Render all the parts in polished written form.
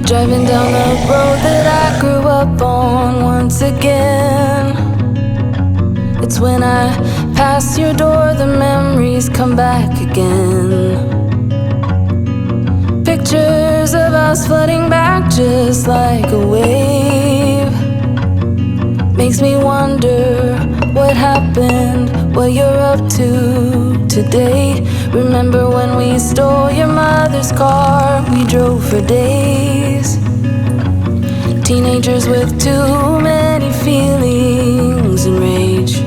Driving down the road that I grew up on once again. It's when I pass your door, the memories come back again. Pictures of us flooding back just like a wave. Makes me wonder what happened, what you're up to today. Remember when we stole your mother's car, we drove for days. Teenagers with too many feelings and rage.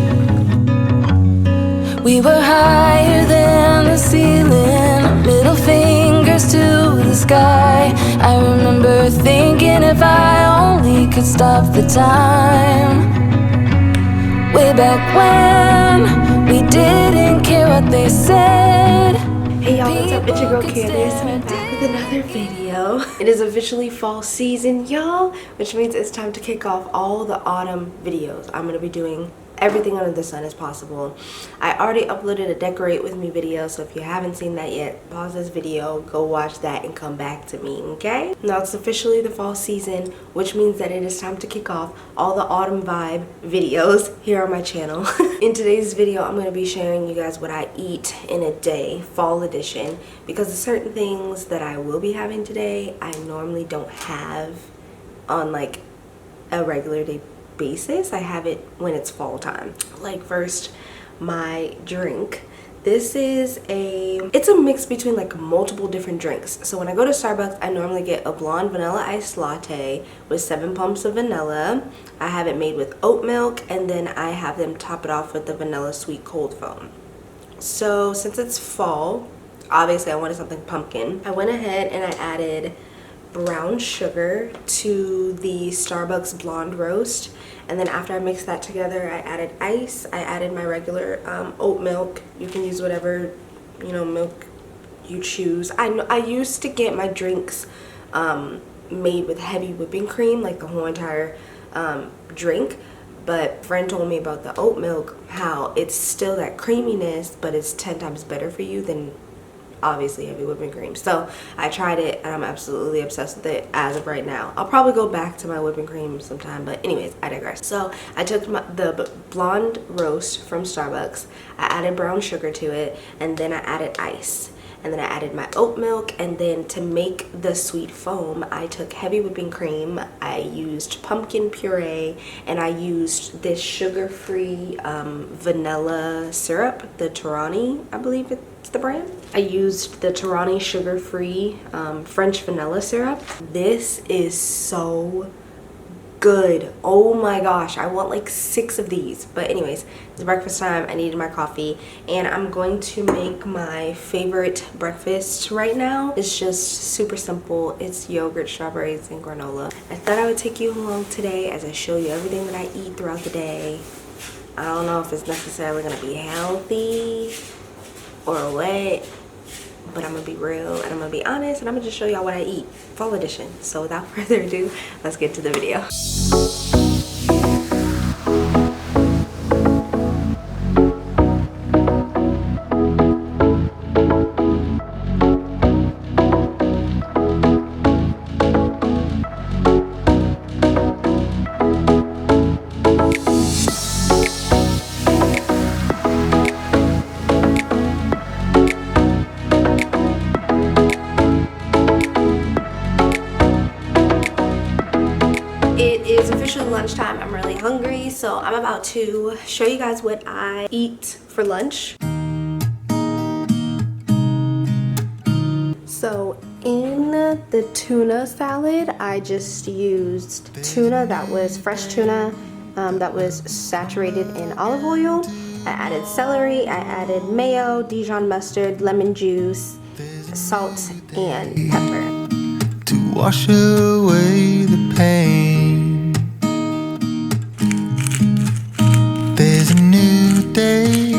We were higher than the ceiling, middle fingers to the sky. I remember thinking if I only could stop the time. Way back when we didn't care what they said. Hey y'all, what's up? It's your girl Candace and I'm back with another video. It is officially fall season, y'all, which means it's time to kick off all the autumn videos. I'm going to be doing everything under the sun as possible. I already uploaded a decorate with me video, so if you haven't seen that yet, pause this video, go watch that and come back to me, okay? Now it's officially the fall season, which means that it is time to kick off all the autumn vibe videos here on my channel. In today's video, I'm going to be sharing you guys what I eat in a day, fall edition, because there's certain things that I will be having today I normally don't have on like a regular day basis. I have it when it's fall time. Like first, my drink. This is it's a mix between like multiple different drinks. So when I go to Starbucks, I normally get a blonde vanilla iced latte with 7 pumps of vanilla. I have it made with oat milk, and then I have them top it off with the vanilla sweet cold foam. So since it's fall, obviously I wanted something pumpkin. I went ahead and I added brown sugar to the Starbucks blonde roast, and then after I mixed that together, I added ice. I added my regular oat milk. You can use whatever milk you choose. I used to get my drinks made with heavy whipping cream, like the whole entire drink, but a friend told me about the oat milk, how it's still that creaminess, but it's 10 times better for you than obviously heavy whipping cream. So I tried it and I'm absolutely obsessed with it as of right now. I'll probably go back to my whipping cream sometime, but anyways, I digress. So I took the blonde roast from Starbucks, I added brown sugar to it, and then I added ice. And then I added my oat milk, and then to make the sweet foam, I took heavy whipping cream, I used pumpkin puree, and I used this sugar-free vanilla syrup, the Torani, I believe it's the brand. I used the Torani sugar-free French vanilla syrup. This is so good. Oh my gosh, I want like 6 of these. But anyways, it's breakfast time. I needed my coffee, and I'm going to make my favorite breakfast right now. It's just super simple. It's yogurt, strawberries, and granola. I thought I would take you along today as I show you everything that I eat throughout the day. I don't know if it's necessarily gonna be healthy or what, but I'm gonna be real and I'm gonna be honest, and I'm gonna just show y'all what I eat, fall edition. So without further ado, let's get to the video. Lunchtime. I'm really hungry, so I'm about to show you guys what I eat for lunch. So in the tuna salad, I just used tuna that was fresh tuna that was saturated in olive oil. I added celery, I added mayo, Dijon mustard, lemon juice, salt, and pepper. To wash away the pain, there's a new day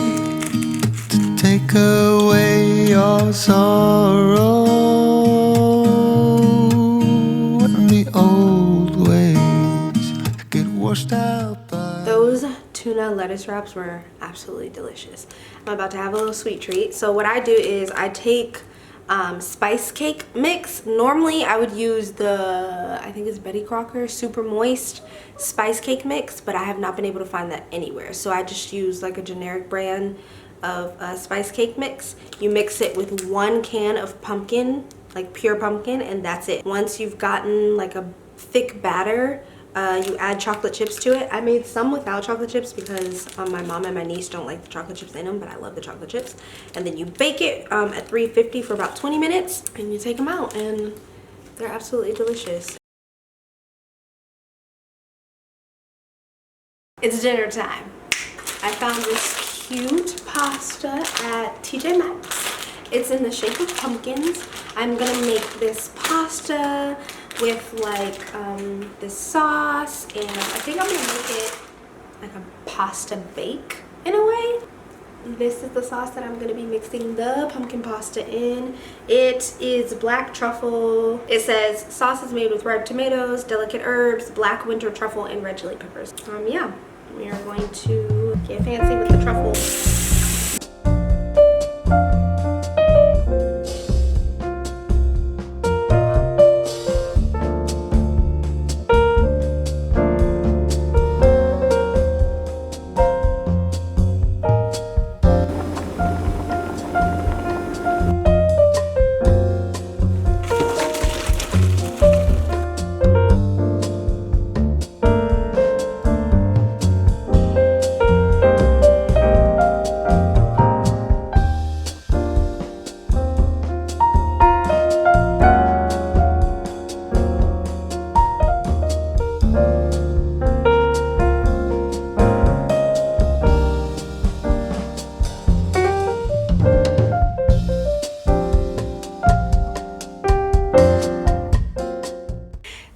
to take away your sorrow, and the old ways get washed out by those tuna lettuce wraps were absolutely delicious. I'm about to have a little sweet treat. So what I do is I take spice cake mix. Normally I would use the, I think it's Betty Crocker Super Moist spice cake mix, but I have not been able to find that anywhere. So I just use like a generic brand of spice cake mix. You mix it with 1 can of pumpkin, like pure pumpkin, and that's it. Once you've gotten like a thick batter, you add chocolate chips to it. I made some without chocolate chips because my mom and my niece don't like the chocolate chips in them, but I love the chocolate chips. And then you bake it at 350 for about 20 minutes, and you take them out, and they're absolutely delicious. It's dinner time. I found this cute pasta at TJ Maxx. It's in the shape of pumpkins. I'm gonna make this pasta with like this sauce, and I think I'm gonna make it like a pasta bake in a way. This is the sauce that I'm gonna be mixing the pumpkin pasta in. It is black truffle. It says sauce is made with ripe tomatoes, delicate herbs, black winter truffle, and red chili peppers. Yeah, we are going to get fancy with the truffle.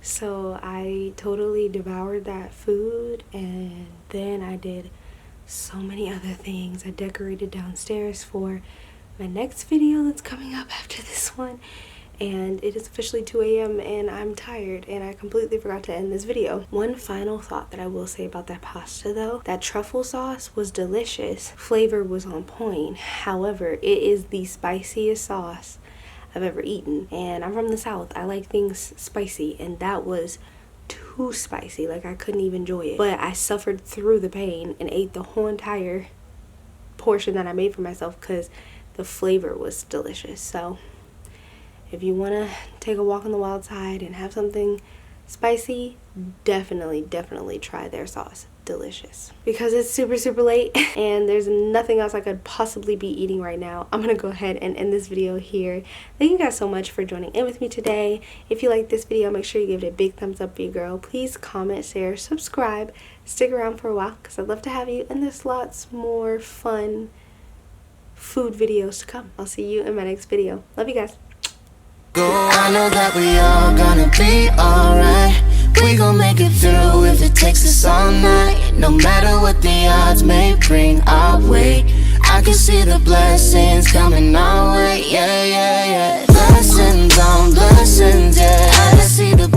So I totally devoured that food, and then I did so many other things. I decorated downstairs for my next video that's coming up after this one, and it is officially 2 a.m. and I'm tired, and I completely forgot to end this video. One final thought that I will say about that pasta though, that truffle sauce was delicious. Flavor was on point. However, it is the spiciest sauce I've ever eaten, and I'm from the South. I like things spicy, and that was too spicy. Like I couldn't even enjoy it, but I suffered through the pain and ate the whole entire portion that I made for myself because the flavor was delicious. So if you want to take a walk on the wild side and have something spicy, definitely try their sauce. Delicious. Because it's super late and there's nothing else I could possibly be eating right now, I'm gonna go ahead and end this video here. Thank you guys so much for joining in with me today. If you like this video, make sure you give it a big thumbs up for your girl. Please comment, share, subscribe, stick around for a while because I'd love to have you, and there's lots more fun food videos to come. I'll see you in my next video. Love you guys. I know that we all gonna be alright. We gon' make it through if it takes us all night. No matter what the odds may bring our way, I can see the blessings coming our way. Yeah. Blessings on blessings, yeah. I can see the